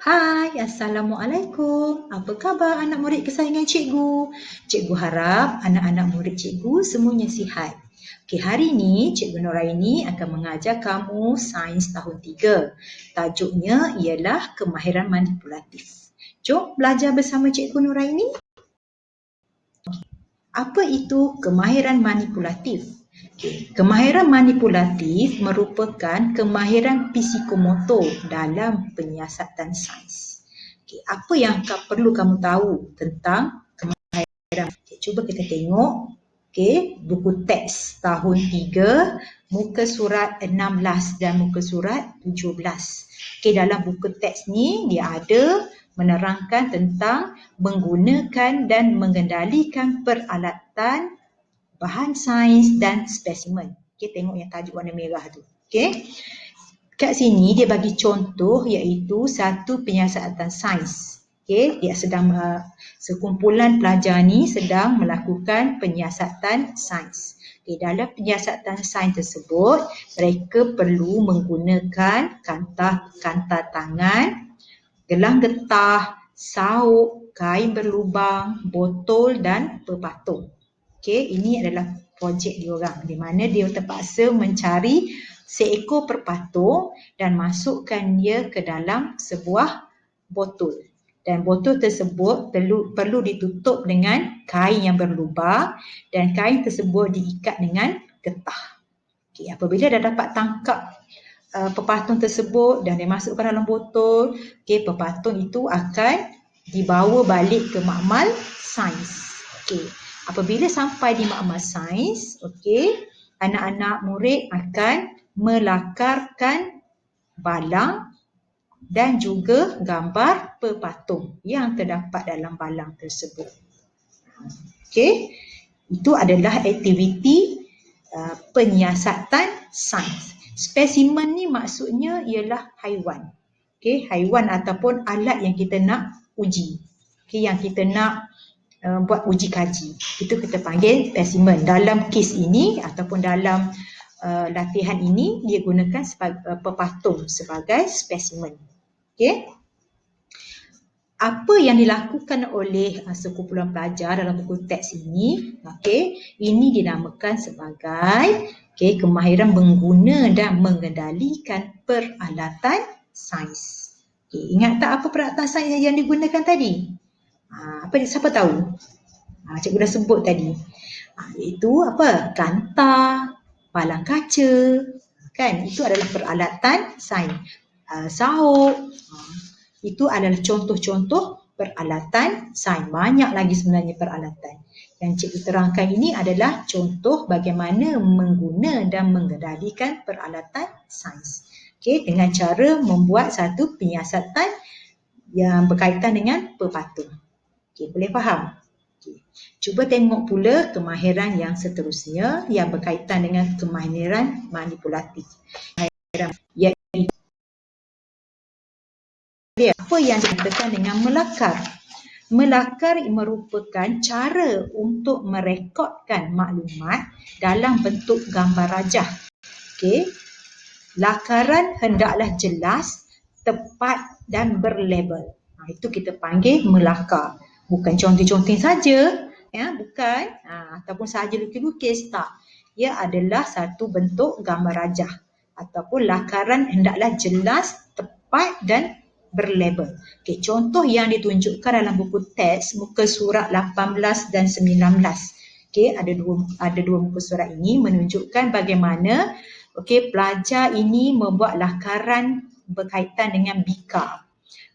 Hai, Assalamualaikum. Apa khabar anak murid kesayangan cikgu? Cikgu harap anak-anak murid cikgu semuanya sihat. Okey, hari ini Cikgu Noraini akan mengajar kamu sains tahun 3. Tajuknya ialah kemahiran manipulatif. Jom belajar bersama Cikgu Noraini. Apa itu kemahiran manipulatif? Kemahiran manipulatif merupakan kemahiran psikomotor dalam penyiasatan sains. Apa yang perlu kamu tahu tentang kemahiran? Cuba kita tengok buku teks tahun 3, muka surat 16 dan muka surat 17. Dalam buku teks ni dia ada menerangkan tentang menggunakan dan mengendalikan peralatan bahan sains dan spesimen. Tengok yang tajuk warna merah tu. Kat sini dia bagi contoh iaitu satu penyiasatan sains. Dia sedang sekumpulan pelajar ni sedang melakukan penyiasatan sains. Dalam penyiasatan sains tersebut, mereka perlu menggunakan kanta tangan, gelang getah, sauk, kain berlubang, botol dan pepatung. Ini adalah projek diorang di mana dia terpaksa mencari seekor perpatung dan masukkan dia ke dalam sebuah botol. Dan botol tersebut perlu ditutup dengan kain yang berlubang dan kain tersebut diikat dengan getah. Apabila dah dapat tangkap pepatung tersebut dan dimasukkan dalam botol, pepatung itu akan dibawa balik ke makmal sains. Apabila sampai di makmal sains, anak-anak murid akan melakarkan balang dan juga gambar pepatung yang terdapat dalam balang tersebut. Itu adalah aktiviti penyiasatan sains. Spesimen ni maksudnya ialah haiwan. Haiwan ataupun alat yang kita nak uji. Yang kita nak buat uji kaji. Itu kita panggil spesimen. Dalam kes ini ataupun dalam latihan ini dia gunakan pepatung sebagai spesimen. Apa yang dilakukan oleh sekumpulan pelajar dalam buku teks ini, ini dinamakan sebagai kemahiran mengguna dan mengendalikan peralatan sains. Ingat tak apa peralatan sains yang digunakan tadi? Siapa tahu? Cikgu dah sebut tadi. Iaitu apa? Kanta, balang kaca, kan? Itu adalah peralatan sains. Sauk, itu adalah contoh-contoh peralatan sains. Banyak lagi sebenarnya peralatan. Yang cikgu terangkan ini adalah contoh bagaimana mengguna dan mengendalikan peralatan sains. Dengan cara membuat satu penyiasatan yang berkaitan dengan pepatung. Boleh faham? Cuba tengok pula kemahiran yang seterusnya yang berkaitan dengan kemahiran manipulatif. Apa yang dikatakan dengan melakar? Melakar merupakan cara untuk merekodkan maklumat dalam bentuk gambar rajah. Lakaran hendaklah jelas, tepat dan berlabel. Itu kita panggil melakar. Bukan conteng-conteng saja, bukan. Ataupun sahaja lukis-lukis, tak. Ia adalah satu bentuk gambar rajah ataupun lakaran hendaklah jelas, tepat dan berlabel. Contoh yang ditunjukkan dalam buku teks muka surat 18 dan 19. Ada dua muka surat ini menunjukkan bagaimana pelajar ini membuat lakaran berkaitan dengan bikar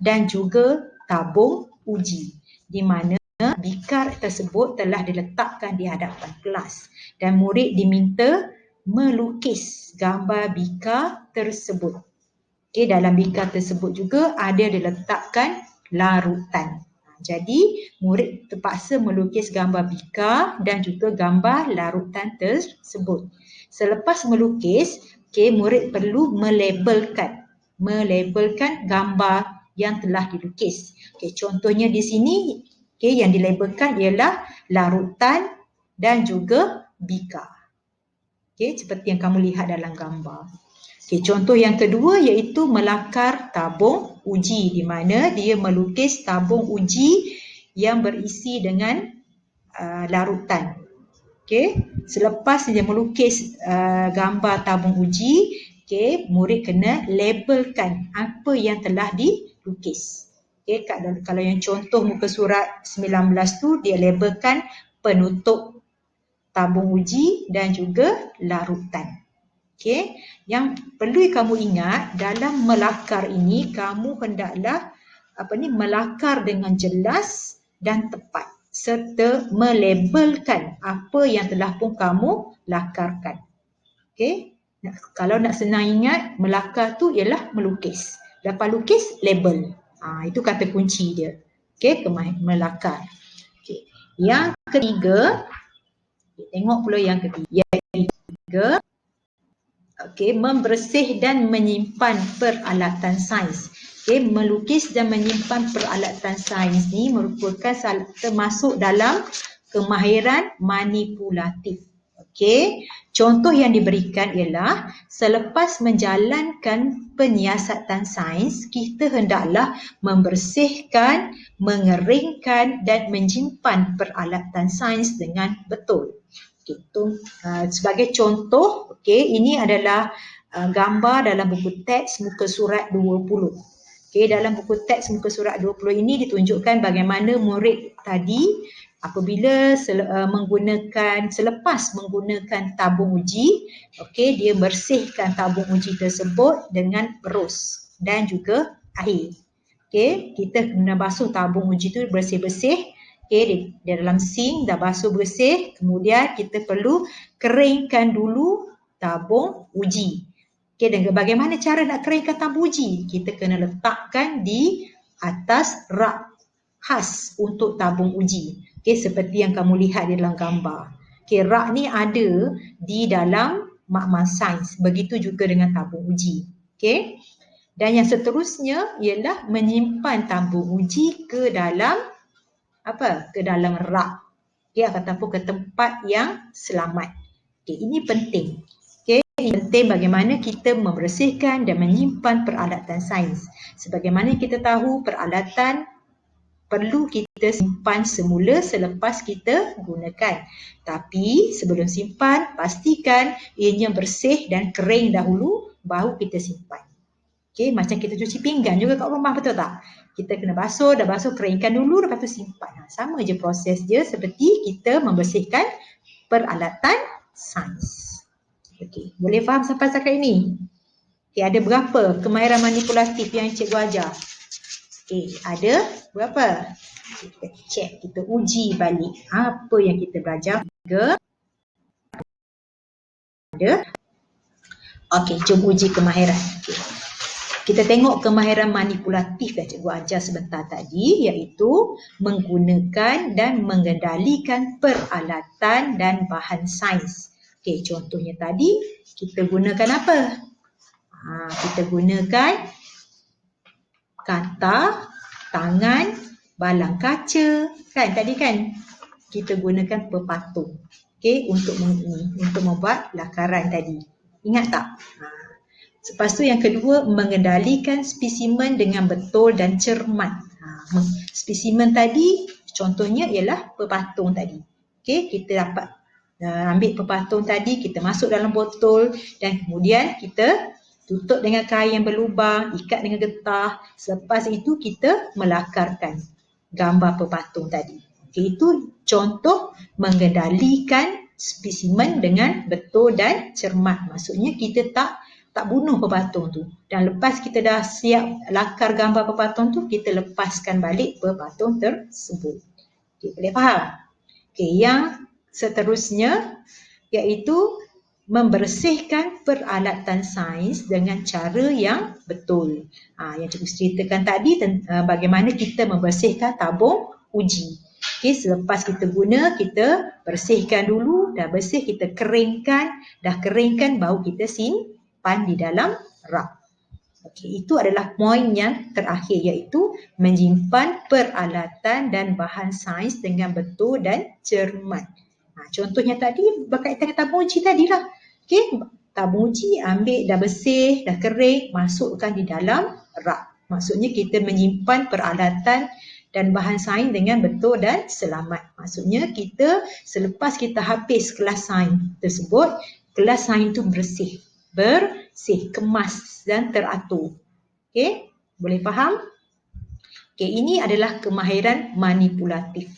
dan juga tabung uji, di mana bikar tersebut telah diletakkan di hadapan kelas dan murid diminta melukis gambar bikar tersebut. Dalam bikar tersebut juga ada diletakkan larutan. Jadi murid terpaksa melukis gambar bikar dan juga gambar larutan tersebut. Selepas melukis, murid perlu melabelkan gambar yang telah dilukis. Contohnya di sini yang dilabelkan ialah larutan dan juga bikar. Seperti yang kamu lihat dalam gambar. Okey, contoh yang kedua iaitu melakar tabung uji di mana dia melukis tabung uji yang berisi dengan larutan. Okey, selepas dia melukis gambar tabung uji, okey, murid kena labelkan apa yang telah dilukis. Okey, kalau yang contoh muka surat 19 tu dia labelkan penutup tabung uji dan juga larutan. Okey, yang perlu kamu ingat dalam melakar ini kamu hendaklah melakar dengan jelas dan tepat serta melabelkan apa yang telah pun kamu lakarkan. Okey, kalau nak senang ingat, melakar tu ialah melukis. Lepas lukis, label. Itu kata kunci dia. Okey, melakar. Okey, yang ketiga, tengok pula yang ketiga. Yang ketiga, okey, membersih dan menyimpan peralatan sains. Okey, melukis dan menyimpan peralatan sains ni merupakan termasuk dalam kemahiran manipulatif. Okey, contoh yang diberikan ialah selepas menjalankan penyiasatan sains, kita hendaklah membersihkan, mengeringkan dan menyimpan peralatan sains dengan betul. Itu sebagai contoh, okey, ini adalah gambar dalam buku teks muka surat 20. Okey, dalam buku teks muka surat 20 ini ditunjukkan bagaimana murid tadi apabila selepas menggunakan tabung uji, okey, dia bersihkan tabung uji tersebut dengan berus dan juga air. Okey, kita kena basuh tabung uji tu bersih-bersih. Okay, di dalam sink dah basuh bersih, kemudian kita perlu keringkan dulu tabung uji. Okay, dan bagaimana cara nak keringkan tabung uji? Kita kena letakkan di atas rak khas untuk tabung uji. Okay, seperti yang kamu lihat di dalam gambar. Okay, rak ni ada di dalam makmal sains. Begitu juga dengan tabung uji. Okay. Dan yang seterusnya ialah menyimpan tabung uji ke dalam ke dalam rak, ataupun ke tempat yang selamat. Ini penting. Ini penting bagaimana kita membersihkan dan menyimpan peralatan sains. Sebagaimana kita tahu, peralatan perlu kita simpan semula selepas kita gunakan. Tapi sebelum simpan, pastikan ianya bersih dan kering dahulu baru kita simpan. Okay, macam kita cuci pinggan juga kat rumah, betul tak? Kita kena basuh, dah basuh, keringkan dulu, lepas tu simpan. Sama je proses dia seperti kita membersihkan peralatan sains. Okey, boleh faham sampai setakat ini? Okey, ada berapa kemahiran manipulatif yang cikgu ajar? Okey, ada berapa? Kita check, kita uji balik apa yang kita belajar. Ada. Okey, jom uji kemahiran. Okay. Kita tengok kemahiran manipulatif yang cikgu ajar sebentar tadi, iaitu menggunakan dan mengendalikan peralatan dan bahan sains. Okey, contohnya tadi kita gunakan apa? Kita gunakan katak, tangan, balang kaca, kan tadi kan? Kita gunakan pepatung. Okey, untuk membuat lakaran tadi. Ingat tak? Lepas tu yang kedua, mengendalikan spesimen dengan betul dan cermat. Spesimen tadi contohnya ialah pepatung tadi. Okey, kita dapat ambil pepatung tadi, kita masuk dalam botol dan kemudian kita tutup dengan kain yang berlubang, ikat dengan getah. Selepas itu kita melakarkan gambar pepatung tadi. Okey, itu contoh mengendalikan spesimen dengan betul dan cermat. Maksudnya kita tak bunuh pepatung tu. Dan lepas kita dah siap lakar gambar pepatung tu, kita lepaskan balik pepatung tersebut. Okay, boleh faham? Okay, yang seterusnya iaitu membersihkan peralatan sains dengan cara yang betul. Yang cikgu ceritakan tadi bagaimana kita membersihkan tabung uji. Okay, selepas kita guna, kita bersihkan dulu, dah bersih kita keringkan, dah keringkan baru kita simpan di dalam rak. Okey, itu adalah poin yang terakhir iaitu menyimpan peralatan dan bahan sains dengan betul dan cermat. Contohnya tadi berkaitan dengan tabung uji tadilah. Okey, tabung uji ambil dah bersih, dah kering, masukkan di dalam rak. Maksudnya kita menyimpan peralatan dan bahan sains dengan betul dan selamat. Maksudnya kita selepas kita habis kelas sains tersebut, kelas sains itu bersih, kemas dan teratur. Okey, boleh faham? Okey, ini adalah kemahiran manipulatif.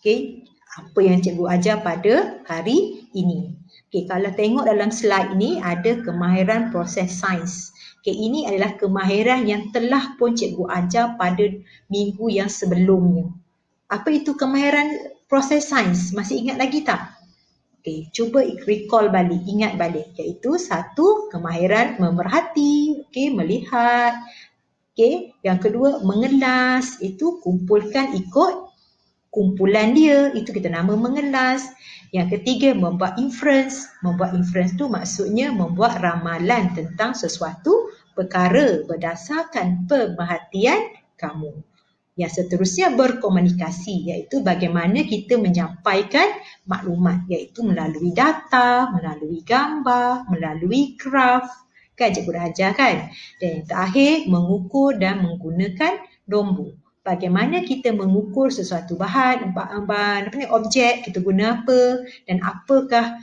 Okey, apa yang cikgu ajar pada hari ini. Okey, kalau tengok dalam slide ini ada kemahiran proses sains. Okey, ini adalah kemahiran yang telah pun cikgu ajar pada minggu yang sebelumnya. Apa itu kemahiran proses sains? Masih ingat lagi tak? Okey, cuba recall balik, ingat balik. Iaitu satu, kemahiran memerhati, okey, melihat. Okey, yang kedua mengelas, itu kumpulkan ikut kumpulan dia, itu kita nama mengelas. Yang ketiga membuat inference. Membuat inference tu maksudnya membuat ramalan tentang sesuatu perkara berdasarkan pemerhatian kamu. Yang seterusnya berkomunikasi, iaitu bagaimana kita menyampaikan maklumat, iaitu melalui data, melalui gambar, melalui graf. Kan cikgu dah ajar kan? Dan yang terakhir mengukur dan menggunakan nombor. Bagaimana kita mengukur sesuatu bahan, objek, kita guna apa dan apakah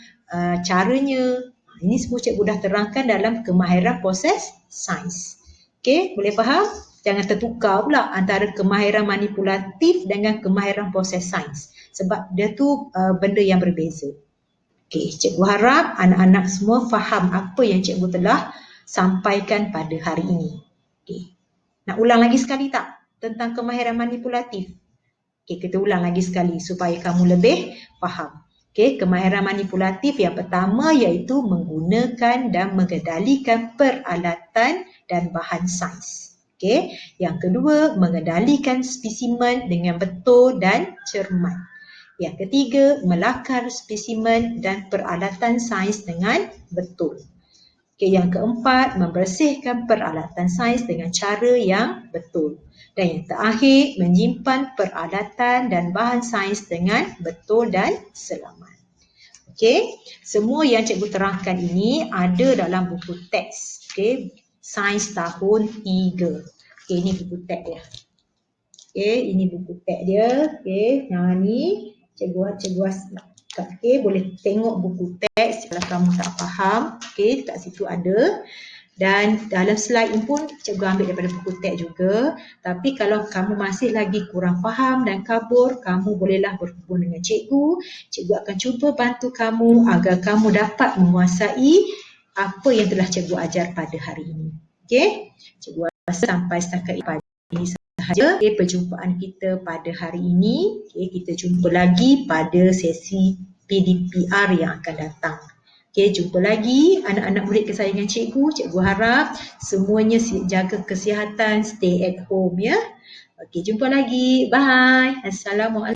caranya. Ini semua cikgu dah terangkan dalam kemahiran proses sains. Okey, boleh faham? Jangan tertukar pula antara kemahiran manipulatif dengan kemahiran proses sains. Sebab dia tu benda yang berbeza. Okey, cikgu harap anak-anak semua faham apa yang cikgu telah sampaikan pada hari ini. Okey, nak ulang lagi sekali tak tentang kemahiran manipulatif? Okey, kita ulang lagi sekali supaya kamu lebih faham. Okey, kemahiran manipulatif yang pertama iaitu menggunakan dan mengendalikan peralatan dan bahan sains. Okey, yang kedua mengendalikan spesimen dengan betul dan cermat. Yang ketiga melakar spesimen dan peralatan sains dengan betul. Okey, yang keempat membersihkan peralatan sains dengan cara yang betul. Dan yang terakhir, menyimpan peralatan dan bahan sains dengan betul dan selamat. Okey, semua yang cikgu terangkan ini ada dalam buku teks. Okey, Sains tahun 3. Okey, ini buku teks dia. Okey, ini buku teks dia. Okey, yang ni cikgu okey, boleh tengok buku teks kalau kamu tak faham. Okey, kat situ ada. Dan dalam slide ini pun cikgu ambil daripada buku teks juga. Tapi kalau kamu masih lagi kurang faham dan kabur, kamu bolehlah berhubung dengan cikgu. Cikgu akan cuba bantu kamu agar kamu dapat menguasai apa yang telah cikgu ajar pada hari ini. Okey, cikgu rasa sampai setakat ini sahaja. Okay, perjumpaan kita pada hari ini. Okay, kita jumpa lagi pada sesi PDPR yang akan datang. Okay, jumpa lagi anak-anak murid kesayangan cikgu. Cikgu harap semuanya jaga kesihatan, stay at home ya. Okay, jumpa lagi. Bye. Assalamualaikum.